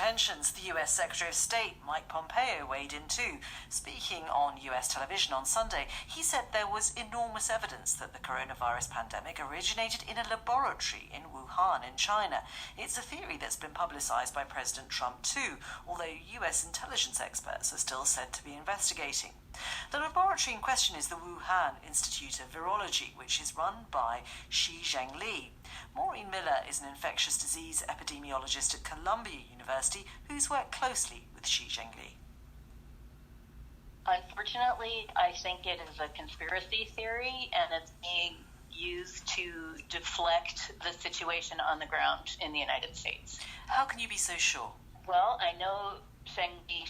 tensions, the US Secretary of State Mike Pompeo weighed in too. Speaking on US television on Sunday, he said there was enormous evidence that the coronavirus pandemic originated in a laboratory in Wuhan in China. It's a theory that's been publicized by President Trump too, although US intelligence experts are still said to be investigating. The laboratory in question is the Wuhan Institute of Virology, which is run by Shi Zhengli. Maureen Miller is an infectious disease epidemiologist at Columbia University who's worked closely with Shi Zhengli. Unfortunately, I think it is a conspiracy theory, and it's being used to deflect the situation on the ground in the United States. How can you be so sure? Well, I know Zhengli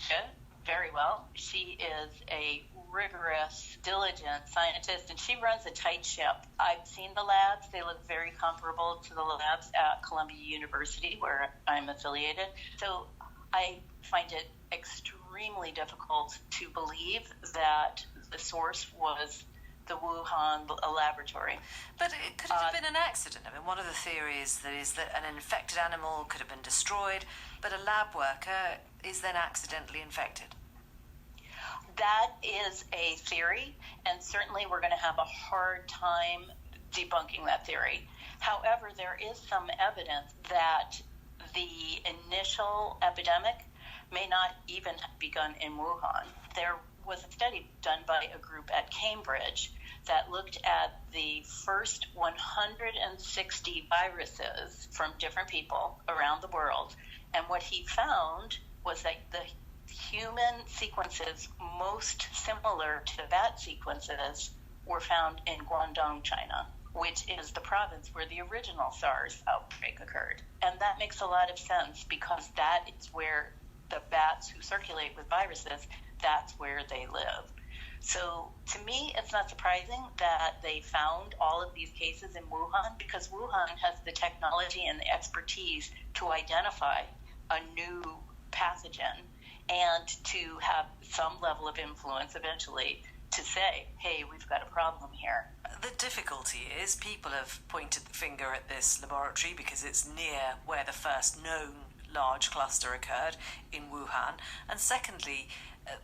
very well. She is a rigorous, diligent scientist, and she runs a tight ship. I've seen the labs. They look very comparable to the labs at Columbia University, where I'm affiliated. So I find it extremely difficult to believe that the source was the Wuhan laboratory. But it could have been an accident. I mean, one of the theories that is that an infected animal could have been destroyed, but a lab worker is then accidentally infected. That is a theory, and certainly we're going to have a hard time debunking that theory. However, there is some evidence that the initial epidemic may not even have begun in Wuhan. There was a study done by a group at Cambridge that looked at the first 160 viruses from different people around the world, and what he found was that the human sequences most similar to bat sequences were found in Guangdong, China, which is the province where the original SARS outbreak occurred. And that makes a lot of sense because that is where the bats who circulate with viruses, that's where they live. So to me, it's not surprising that they found all of these cases in Wuhan because Wuhan has the technology and the expertise to identify a new pathogen and to have some level of influence eventually to say, hey, we've got a problem here. The difficulty is people have pointed the finger at this laboratory because it's near where the first known large cluster occurred in Wuhan. And secondly,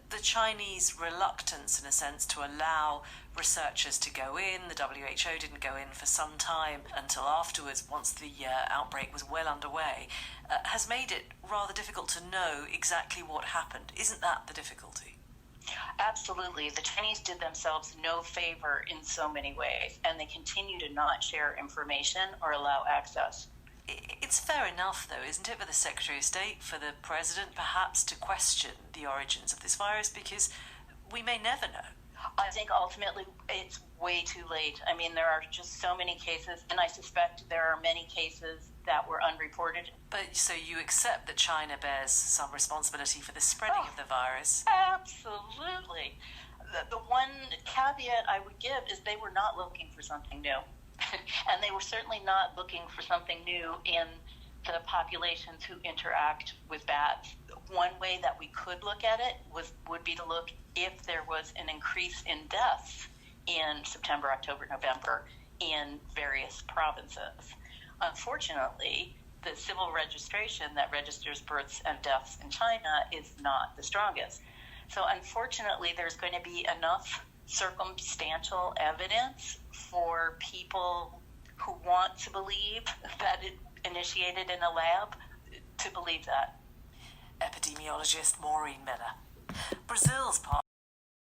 the Chinese reluctance, in a sense, to allow researchers to go in. The WHO didn't go in for some time until afterwards, once the outbreak was well underway, has made it rather difficult to know exactly what happened. Isn't that the difficulty? Absolutely. The Chinese did themselves no favor in so many ways, and they continue to not share information or allow access. It's fair enough, though, isn't it, for the Secretary of State, for the President, perhaps, to question the origins of this virus, because we may never know. I think ultimately it's way too late. I mean, there are just so many cases, and I suspect there are many cases that were unreported. But so you accept that China bears some responsibility for the spreading of the virus? Absolutely. The one caveat I would give is they were not looking for something new. And they were certainly not looking for something new in the populations who interact with bats. One way that we could look at it would be to look if there was an increase in deaths in September, October, November in various provinces. Unfortunately, the civil registration that registers births and deaths in China is not the strongest. So unfortunately, there's going to be enough circumstantial evidence for people who want to believe that it initiated in a lab to believe that. Epidemiologist Maureen Miller. Brazil